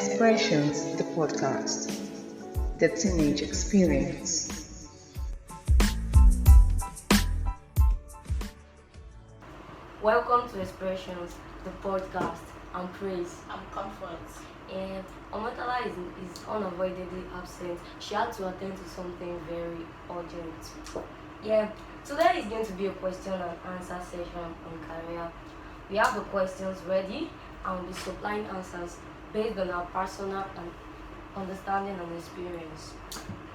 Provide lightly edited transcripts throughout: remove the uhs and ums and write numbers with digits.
Expressions, the podcast, the teenage experience. Welcome to Expressions, the podcast. I'm Praise. I'm Comfort. And Omatala is unavoidably absent. She had to attend to something very urgent. Yeah, today is going to be a question and answer session on career. We have the questions ready and we'll be supplying answers based on our personal and understanding and experience.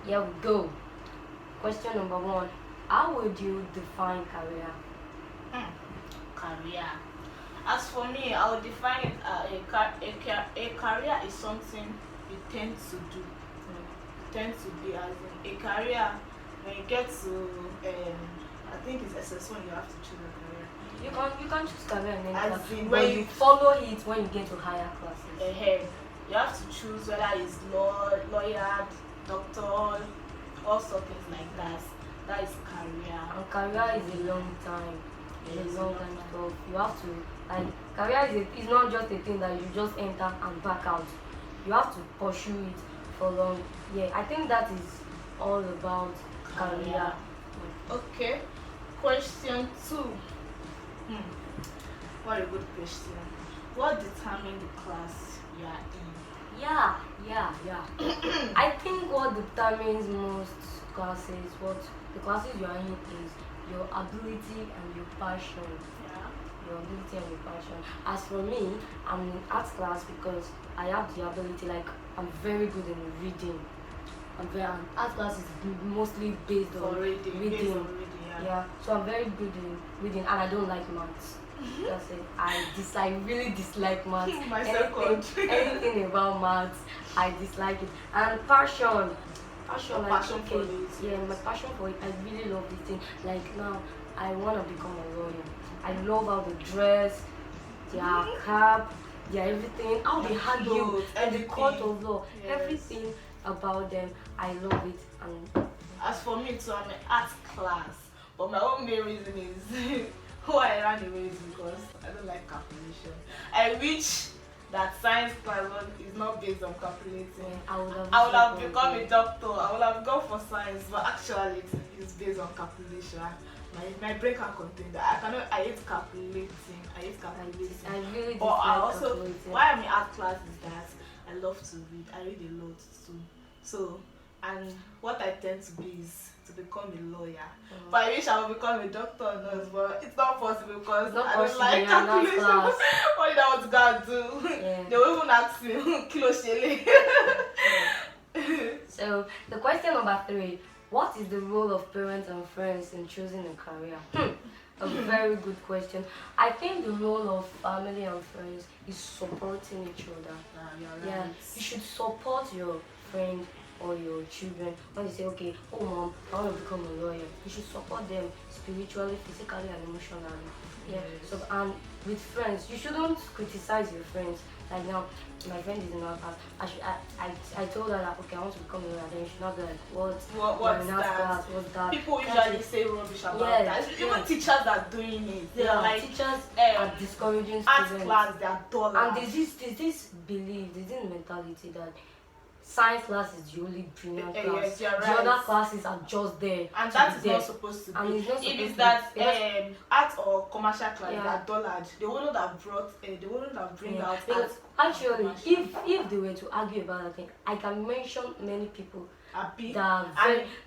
Here we go. Question number 1. How would you define career? Career. As for me, I would define it a career is something you tend to do. You tend to be as in a career. When you get to, I think it's SS1 you have to choose a career. You can choose career in any As class, in but when you follow it when you get to higher classes. Ahead, you have to choose whether it's lawyer, doctor, all sorts of things like that. That is career. And career is a long time. Yes, It's a long time stuff. You have to career is not just a thing that you just enter and back out. You have to pursue it for long. Yeah, I think that is all about career. Okay. Question 2. What a good question. What determines the class you are in? Yeah. I think what determines most classes, what the classes you are in is your ability and your passion. Yeah. Your ability and your passion. As for me, I'm in art class because I have the ability, I'm very good in reading. And art class is mostly based on Based on reading, Yeah, so I'm very good in reading and I don't like maths. That's it. I really dislike maths. Anything about maths, I dislike it. And passion. Passion for it. Yeah, my passion for it. I really love this thing. Like now, I want to become a lawyer. I love how they dress, their cap, their everything, how they argue, and the court of law, everything about them. I love it. And as for me too, I'm an art class, but my own main reason is why I ran away is because I don't like calculation. I wish that science class is not based on calculating. I would have become a doctor. I would have gone for science, but actually it is based on calculation. My brain can't contain that. I hate calculating. I really But I also, calculating. why I'm in art class is that I love to read. I read a lot too. So, and what I tend to be is to become a lawyer. But I wish I would become a doctor or nurse, but it's not possible because I don't like calculation. What did I want to go and do? Yeah. They will even ask me, kilo shele. So, the question number 3. What is the role of parents and friends in choosing a career? A very good question. I think the role of family and friends is supporting each other. Yeah, you should support your friend or your children when they say, okay, oh mom, I want to become a lawyer. You should support them spiritually, physically, and emotionally. Yeah. So and with friends, you shouldn't criticize your friends. Like now, my friend is in our class. I told her that okay, I want to become a lawyer. Then she not be like, what's that? What's that? People usually say rubbish about that. Even teachers are doing it. They are like teachers are discouraging art students. class, they are dull. And there's this belief, there's this mentality that science class is the only brilliant class. Yes, you're right. The other classes are just there. And that is not supposed to be. And it's not if supposed it's to that be. art or commercial class Yeah. that dullard, they wouldn't have bring out Because art. actually, if they were to argue about that thing, I can mention many people Happy. that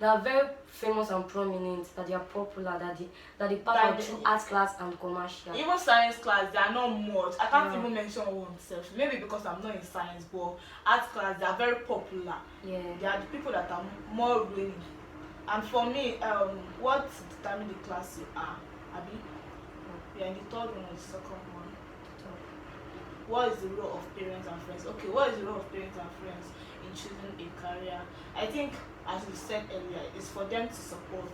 are very famous and prominent, that they are popular, that they pass out through art class and commercial. Even science class, they are not much. I can't even mention one self. Maybe because I'm not in science, but art class, they are very popular. Yeah. They are the people that are more willing. And for me, what determines the class you are? Abi? We are in the third one or the second one. What is the role of parents and friends? Okay, what is the role of parents and friends in choosing a career? I think, as we said earlier, it's for them to support.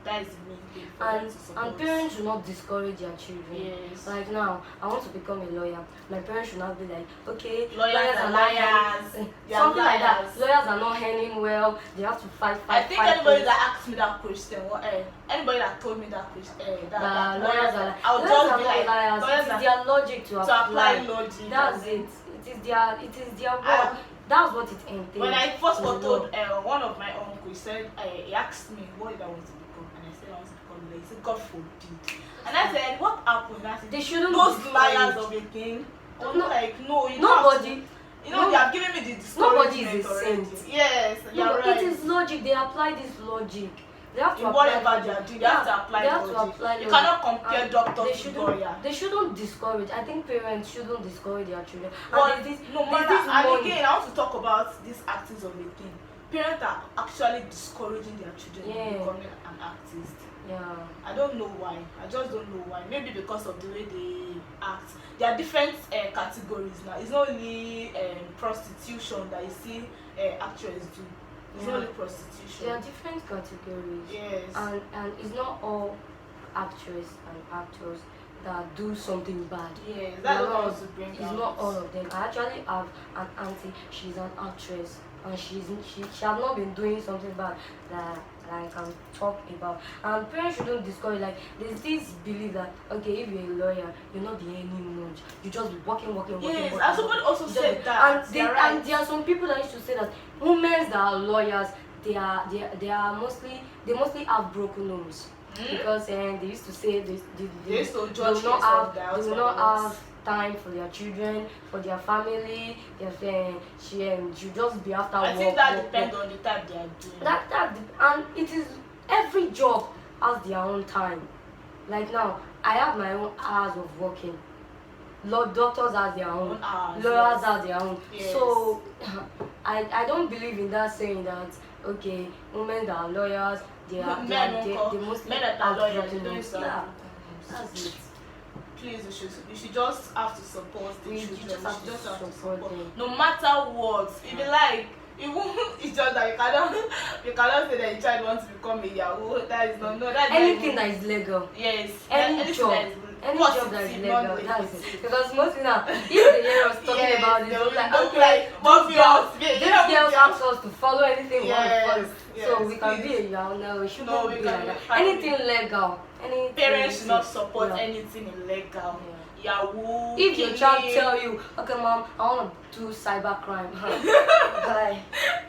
That is the main thing. For them to support. And parents should not discourage their children. Yes. Like now, I want to become a lawyer. My parents should not be like, okay, Lawyers are liars. Something like that. Lawyers are not earning well. They have to fight. I think anybody that asked me that question, anybody that told me that question, that lawyers are I would lawyers just are be not like, liars. lawyers It is are their logic to apply. logic. That's it. It it is their work. That's what it entails. When I first got to told, love. one of my uncles, he said, he asked me, what did I want to become? And I said, I want to become a lawyer. He said, God forbid. And I said, what happened? I said, They shouldn't those discourage. liars of a thing. No, No, you don't have Nobody. to, no- they have given me the Nobody discouragement is a already. saint. Yes, you're No, right. it is logic. They apply this logic. They have to In apply whatever they are doing, they have to apply they have to logic. apply You logic. cannot compare And doctor they to shouldn't, lawyer. They shouldn't discourage. I think parents shouldn't discourage their children. But And there's no this matter, and money. again, I want to talk about these artists of a thing. Parents are actually discouraging their children Yeah. from becoming an artist. Yeah. I don't know why. I just don't know why. Maybe because of the way they act. There are different categories now. It's not only prostitution that you see actors do. It's not only prostitution. There are different categories. Yes. And it's not all actors and actors that do something bad. Yes, that's what I Not- want to bring It's out. not all of them. I actually have an auntie. She's an actress, and she has not been doing something bad that I can talk about. And parents shouldn't discourage. Like, there's this belief that, okay, if you're a lawyer, you're not the earning much. You just be working. Yes, working, and somebody also You said just- that. And, and there are some people that used to say that women that are lawyers, they mostly have broken homes. Because they used to say They used to they judge will not cases of have their they will not husbands. have time for their children, for their family. She'll just be after I work. think that work, depends work. on the type they are doing. And it is every job has their own time. Like now, I have my own hours of working. Doctors have their own. Own hours, Lawyers yes. have their own. Yes. So I don't believe in that saying that okay, women that are lawyers, they mostly men that are have lawyers, broken they homes. don't Yeah, have. that's it. Please, you should just have to support the You children. just have You to should just have to support support. them. No matter what, if you like, it's just that you cannot say that your child wants to become a Yahoo. That is not that's Anything not that is legal. yes, Any anything job. that is Any positive, job that is not legal, that's negative. it. Because most people now, if they hear us talking Yes, about this, they they'll will be like, look okay, like mafias. these girls ask us to follow anything we want to Yes, follow. So yes, we can please. be a Yahoo. No, we shouldn't No, we be can like be that. Anything legal. Anything Parents should not legal. support Yeah. anything illegal. Yeah. Yahoo. If your child killing. tell you, okay, mom, I want to do cybercrime, bye.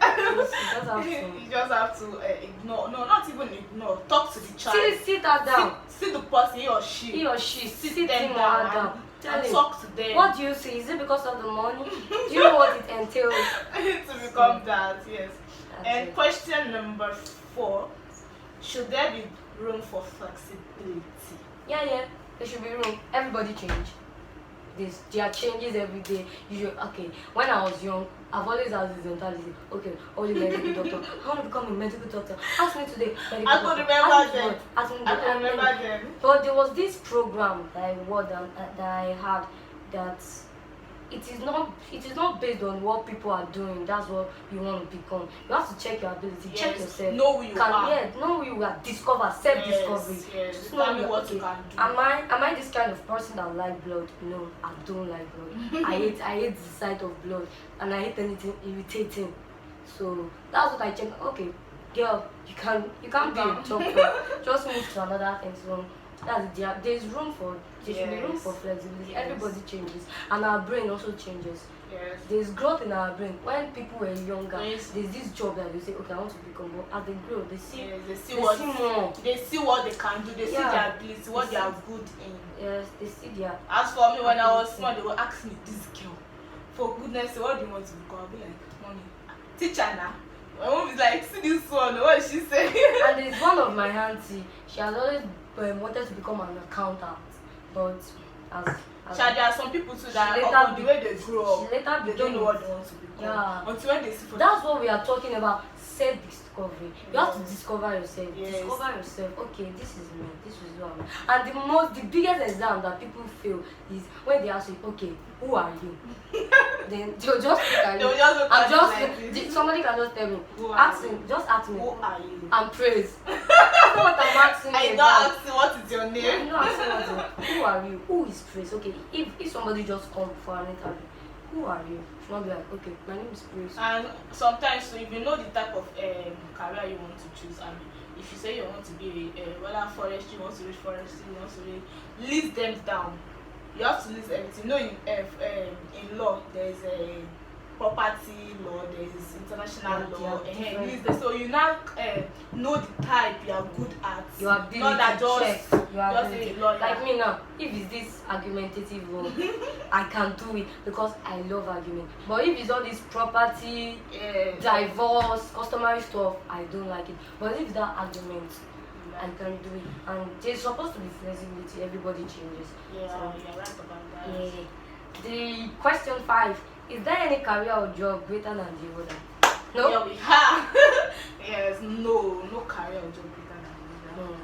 You just have to You just have to ignore. No, not even ignore. Talk to the child. sit her down. See the person, he or she. He or she sit him them or down her down. Tell and him. talk to them. What do you see? Is it because of the money? Do you know what it entails? To become that, yes. That's And it. question number 4: should there be room for flexibility? Yeah. There should be room. Everybody change. There are changes every day. Okay. When I was young, I've always had this mentality. Okay, only medical doctor. I want to become a medical doctor. Ask me today. Medical I could doctor. remember Ask me them. what? Ask me I what? can remember them. But there was this program that I had that it is not based on what people are doing. That's what you want to become. You have to check your ability, check Yes, yourself. know who you are. Yeah, know who you are. Discover, self-discovery. Yes, Just determine know what okay, you can do. Am I this kind of person that like blood? No, I don't like blood. I hate the sight of blood, and I hate anything irritating. So that's what I check. Okay, girl, you can't be a doctor. Just move to another thing. So there's room for there should be room Yes. for flexibility. Yes. Everybody changes, and our brain also changes. Yes. There's growth in our brain. When people were younger, Yes. there's this job that they say, okay, I want to become. But as they grow, they see Yes, they see they what see more. they see what they can do. They see Yeah. their ability, what They they are see- good in. Yes, they see their As for me, when I was small, they would ask me, this girl, for goodness sake, what do you want to become? I'll be like, mommy, teacher now. My mom is like, see this one, what is she saying? and there's one of my auntie. She has always wanted to become an accountant, but as There are some people too that She later upon the way they grow up, she later they became don't know it. what they want to become. Yeah. Until when they see for That's what we are talking about, self-discovery. You have to Yes. discover yourself. Yes. Discover yourself. Okay, this is me. This is who I am. And the biggest exam that people fail is when they ask you, okay, who are you? Then they'll just look at They'll you. just look at And you just like this. somebody can just tell me. Who are Ask you? me. Just ask me. Who are you? And praise. That's not what I'm asking I you don't about. ask you what is your I'm name. not asking what to- who are you? Who is Praise? Okay, if somebody just come for an interview, who are you? Should not be like, okay, my name is Praise. And sometimes, so if you know the type of career you want to choose, and if you say you want to be whether forestry, you want to read forestry, you want to read, list them down. you have to list everything. You know, in law there is a property law, there is international law, and so you now know the type you are good at. Your ability not that to just check your just ability. a lawyer. Like me now, if it's this argumentative role, I can do it because I love argument. But if it's all this property, divorce, customary stuff, I don't like it. But if that argument, I can do it. And there's supposed to be flexibility. Everybody changes. Yeah, So, you're right about that. yeah. The question 5: is there any career or job greater than the other? No. Yeah, we have. Yes, no career or job greater than the other. No.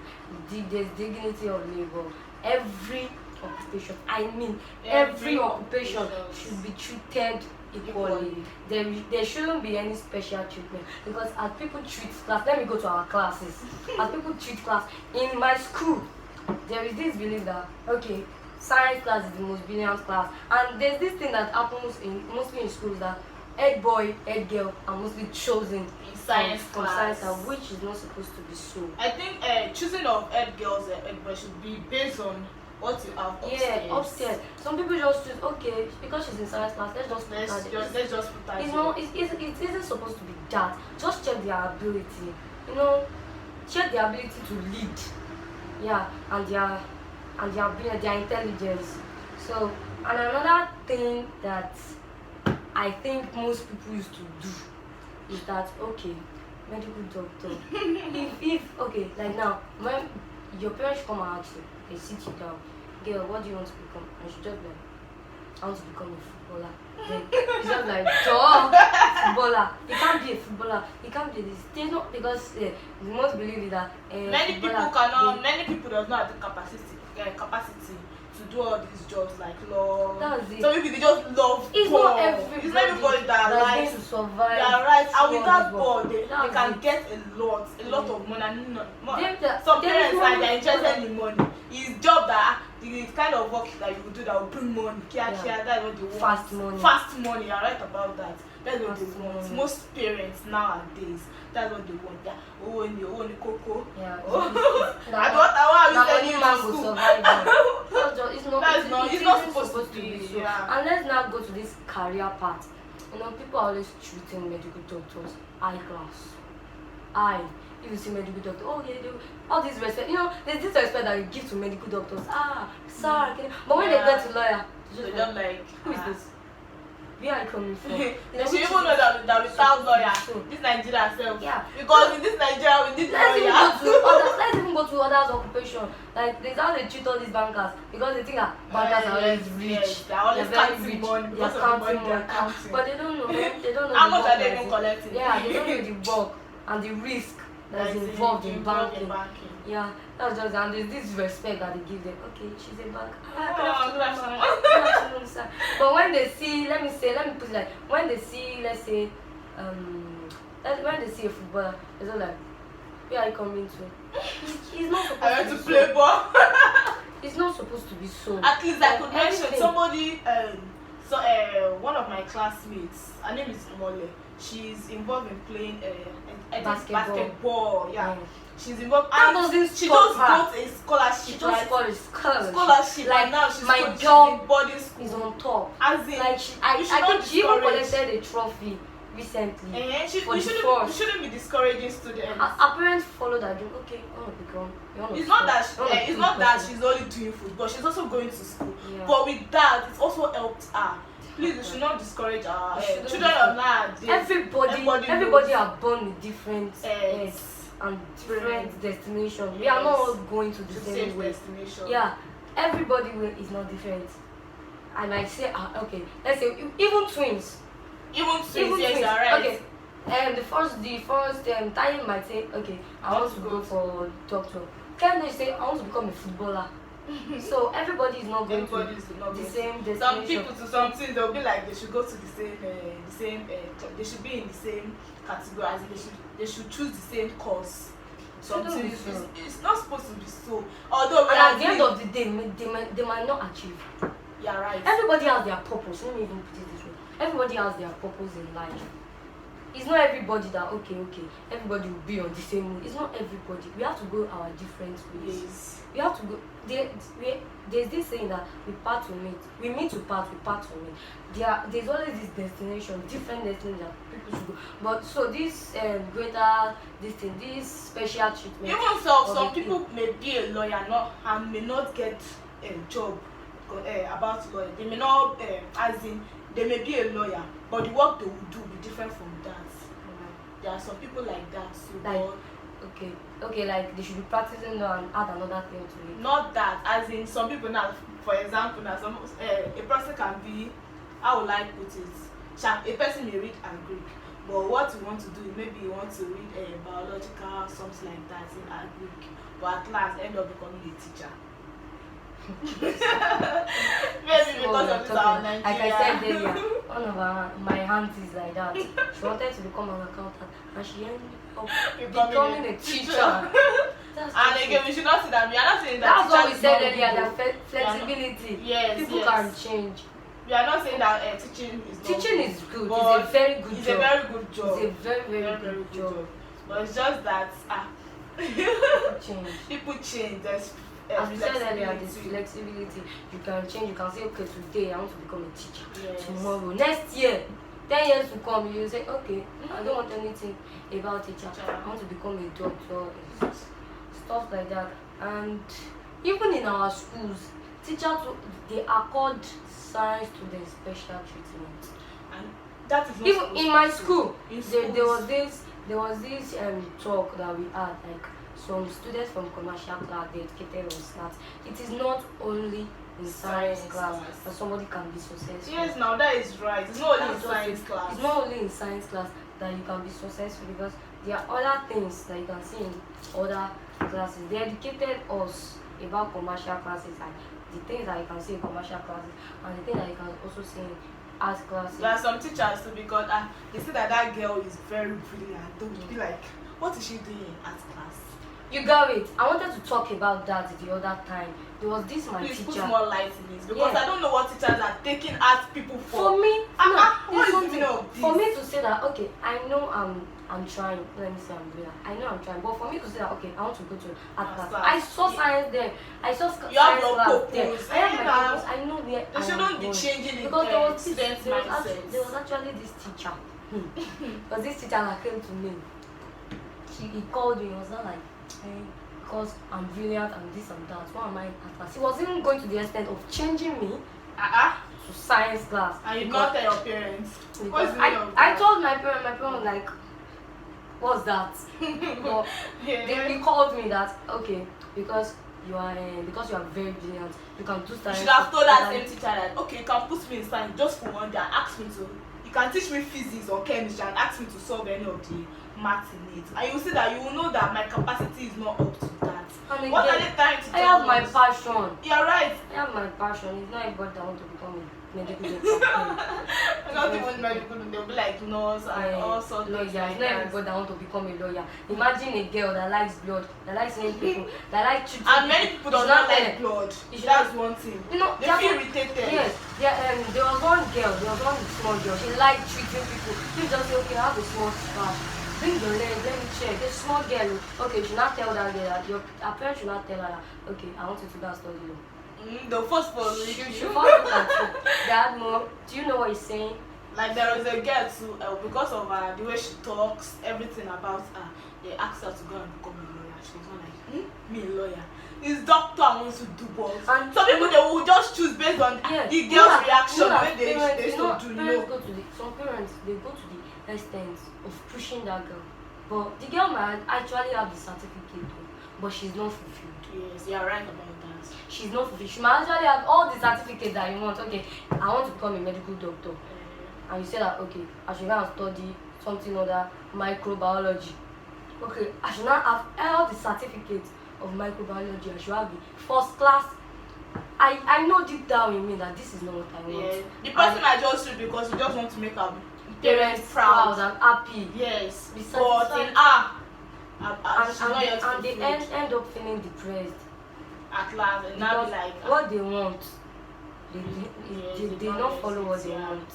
There's dignity of labor. Every occupation, I mean, every occupation should be treated equally. There shouldn't be any special treatment, because as people treat class, let me go to our classes. As people treat class in my school, there is this belief that okay, science class is the most brilliant class, and there's this thing that happens mostly in schools, that head boy, head girl are mostly chosen In science from class. science, which is not supposed to be so. I think choosing of head girls and head boys should be based on what you have upstairs. Yeah, upstairs. Some people just choose, okay, because she's in science class, let's just put her there. Let's just put that. It's not. It isn't supposed to be that. Just check their ability. You know, check their ability to lead. Yeah, and their intelligence. So, and another thing that I think most people used to do is that okay, medical doctor. if okay, like now, when your parents come and ask you, they sit you down, girl, what do you want to become? And she just like, I want to become a footballer. Then it's just like, duh, footballer. You can't be a footballer. You can't be this. There's not, because you must believe that Many people does not have the capacity to do all these jobs like law. That's it. Some people they just love It's ball. not everybody. It's not everybody that that's likes going to survive. Yeah, right. And with through that this ball, work. they That's can it. get a lot of money. And There some is parents money are interested for in money. It's job that the kind of work that you will do that will bring money. That's what they want. Fast money. Fast money. You're right about that. That's what Fast they want. money. Most parents nowadays, that's what they want. Yeah. Oh, and you own the cocoa. Yeah. I want Now to only send man you will to school. survive. It's not It's not supposed to be so. Yeah. And let's now go to this career part. You know, people are always treating medical doctors high class. If you see medical doctor, oh yeah, all this respect. You know, there's this respect that you give to medical doctors. Sir, but when they get to lawyer, They don't like who is this? Where are you coming from? They should even know that without lawyer, this Nigeria self. Yeah. Because in this Nigeria we need Let's lawyer. even go to others' occupation. Like there's how they treat all these bankers, because they think that bankers are always rich. Yes, they're always very counting rich. money They're because of the counting money they're money. counting. But they don't know. They don't know How the much work are they that even is- collecting? Yeah, they don't know the work and the risk that is involved in banking. Yeah, that's just, and there's this respect that they give them. Okay, she's a bank. Good afternoon. Good afternoon, sir. But when they see, let me put it like, when they see, let's say, when they see a footballer, it's all like, where are you coming to? He's not supposed I to went be to so. play ball. It's not supposed to be so. At least I could mention Everything. somebody. One of my classmates. Her name is Mole. She's involved in playing basketball. Yeah. She's involved. That And doesn't she stop just her. got a scholarship. She just right? scored a Scholarship. Like And now she's my she's job in boarding school. is on top. As in, Like I you should not think she even discourage. collected a trophy recently. For You the shouldn't first. be discouraging students. Her parents followed her dream. Okay, I want to become. It's not that she's only doing football. She's also going to school. Yeah. But with that, it's also helped her. Please, you should not discourage our shouldn't children of nowadays. Everybody are born with different Yes. and different destinations. We are not all going to the To same same way. destination. Yeah, everybody way is not different. I might say, okay, let's say even twins. Even twins, yes, you're right. Okay. The first time might say, okay, I want to go for doctor. Can they say I want to become a footballer? So everybody is not going Everybody is to not the going same to. destination. Some people to something they'll be like they should go to the same they should be in the same category, as in they should choose the same course. Something be so. it's not supposed to be so. Although And at the end of the day, they might not achieve. you're right. Everybody has their purpose. Let me even put it this way. Everybody has their purpose in life. it's not everybody that everybody will be on the same mood. It's not everybody. We have to go our different ways. Yes. We have to go there's this saying that we part to meet. We meet to part, we part to meet. There's always this destination, different destination that people should go. But so this greater this special treatment. Even so, some people may be a lawyer and may not get a job about lawyer. They may not, as in, they may be a lawyer, but the work they will do will be different from that. There are some people like that. So Like, okay, like they should be practicing law and add another thing to it. not that, as in some people now, for example, now a person can be, how will I put it? A person may read Greek, but what you want to do, maybe you want to read biological, something like that in Greek, but at last end up becoming a teacher. Maybe because of this our Nigeria. Like I said earlier, one of my aunties like that. She wanted to become an accountant, and she ended up becoming a teacher. And again, we should not say that. We are not saying that. That's what we said earlier. That flexibility. Yes, people can change. We are not saying that teaching is not Teaching is good. It's a very good it's job. a very good job. It's a very good job. But it's just that Change. people change. There's As we said earlier, flexibility. this flexibility. You can change. You can say, okay, today I want to become a teacher. Yes. Tomorrow, next year, 10 years to come, you say, okay, I don't want anything about teacher. I want to become a doctor. Stuff like that. And even in our schools, teachers they accord science students special treatment. And that is not Even supposed in to my be. school, In there was this talk that we had, like some students from commercial class, they educated us that it is not only in science class that somebody can be successful. Yes, now that is right. It's not only in That's what science it- class. It's not only in science class that you can be successful, because there are other things that you can see in other classes. They educated us about commercial classes and the things that you can see in commercial classes and the things that you can also see in art classes. There are some teachers too, because they say that girl is very brilliant. They will be like, what is she doing in art class? You got it. I wanted to talk about that the other time. There was this my Please teacher. put more light in it, because Yeah. I don't know what teachers are taking art people For for. me, what is the it's meaning of this? for me to say that okay, I know I'm trying. Let me say I'm doing that. I know I'm trying, but for me to say that okay, I want to go to art class. I saw science there. I saw You have science your class there. purpose. I have my Yeah. purpose. I know where They I shouldn't am be going. changing it, Because there was students' mindsets. there was actually this teacher. Because this teacher that came to me. He called me. He was not like, hey, because I'm brilliant and this and that. Why am I in art class? He was even going to the extent of changing me to science class. And you because- not tell your parents. What's because the meaning of I that? told my parent was like, what's that? But Yeah. he called me that, okay, because you are very brilliant, you can do You science. should have told that you same can- teacher that, okay, you can put me in science just for one day and ask me to, you can teach me physics or chemistry and ask me to solve any of the maths in it. And you will see that you will know that my capacity is not up to that. And What are again, they trying to I tell have my us? passion. You're right. I have my passion. It's not everybody that want to become a medical doctor. Not even medical, they'll be like nurse and all sorts of lawyer. things It's like not that. everybody that want to become a lawyer. Imagine a girl that likes blood, that likes seeing people, that likes treating And many people do not like there. blood. You should That's not- one thing. You know, They there feel are- irritated. Yes, there was one small girl. She liked treating people. You just say, okay, I have a small scratch. Bring your leg, let me check. A small girl. Okay, you should not tell that girl that her parents should not tell her that, okay, I want you to go and study law. The first for She first look at you. Dad, mom, do you know what he's saying? like there was a girl too, because of the way she talks, everything about her, they asked her to go and become a lawyer. She was not like, me a lawyer. This doctor wants to do both. And Some people they will just choose based on the girl's reaction when they parents, should do. parents go to the, some parents they go to the extent of pushing that girl, but the girl might actually have the certificate, but she's not fulfilled. Yes, you're right about that. She's not fulfilled. She might actually have all the certificates that you want. Okay, I want to become a medical doctor, and you say that okay, I should go and study something other microbiology. Okay, I should not have all the certificates of microbiology. I should have the first class. I know deep down in me that this is not what I want. Yeah. The person might just do because you just want to make her Parents proud and happy. Yes. Be But satisfied. in And they end up feeling depressed. at last and now Because be like what they want, Yes, they the don't follow what parents, they yeah. want.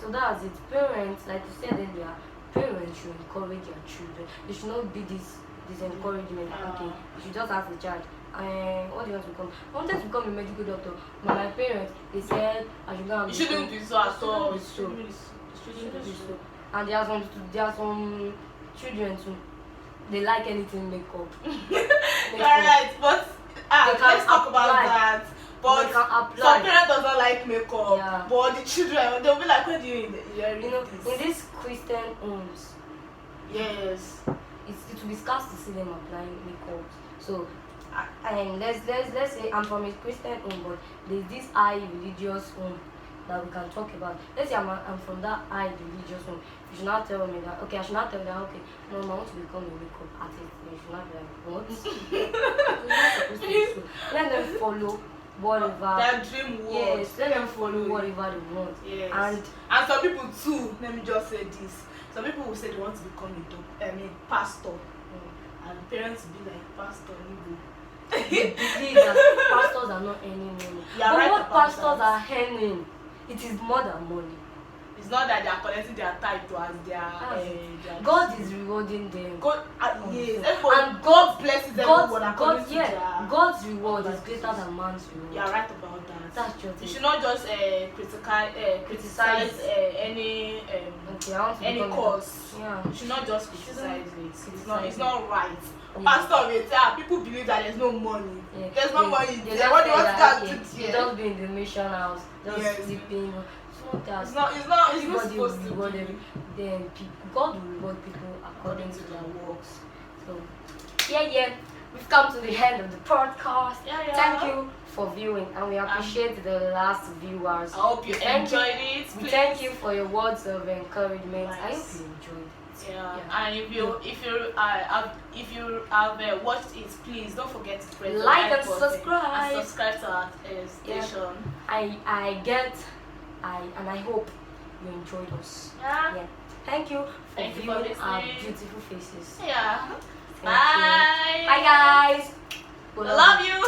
So that's it. Parents, like you said earlier, parents should encourage their children. They should not be this encouragement. Okay, you should just ask the child. What do you want to become? I wanted to become a medical doctor. But my parents, they said I should go and You shouldn't be so at all. It shouldn't be so. And there are some children too. They like anything makeup. Right, but let's talk about that. But some parents does not like makeup. Yeah. But the children, they'll be like, "What do you inherit You know, this?" in these Christian homes, Yes. it will be scarce to see them applying makeup. So, and let's say I'm from a Christian home, but there's this high religious home that we can talk about. Let's say I'm from that high religious home. You should not tell me that. Okay, I should not tell them that. Okay, no, I want to become a makeup artist. You should not be like, what? You're not supposed to be so. Let them follow whatever. Their dream world. Yes, let them follow whatever they want. Yes. And some people too, let me just say this. Some people will say they want to become a pastor. And parents will be like, "Pastor, you they believe that pastors are not earning money. Yeah, But right what about pastors that. are earning, it is more than money. It's not that they are collecting their tithe to as their God is rewarding them. God, yes, And God blesses everyone according to their. God's reward is greater than man's reward. You are right about that. That's just You it. should not just criticize any Okay, I want to any become a cause. Yeah. You should not just criticize it. It's not right. Yeah. Pastor, people believe that there's no money. Yeah. There's no money They there. What do you want to that, do You there? just be in the mission house, just Yes. sleeping. So that's It's not everybody will supposed to reward be. them. God will reward people according to their works. So yeah, we've come to the end of the podcast. Yeah. Thank you for viewing, and we appreciate the last viewers. I hope you enjoyed it. We Please. thank you for your words of encouragement. I hope Nice. you enjoyed it. Yeah. Yeah. And if you have watched it, please don't forget to press the Like and button subscribe. and subscribe to our station. I hope you enjoyed us. Yeah. Thank you for Thank you for viewing our listening. beautiful faces. Yeah. Thank Bye. you. Bye guys. I love you.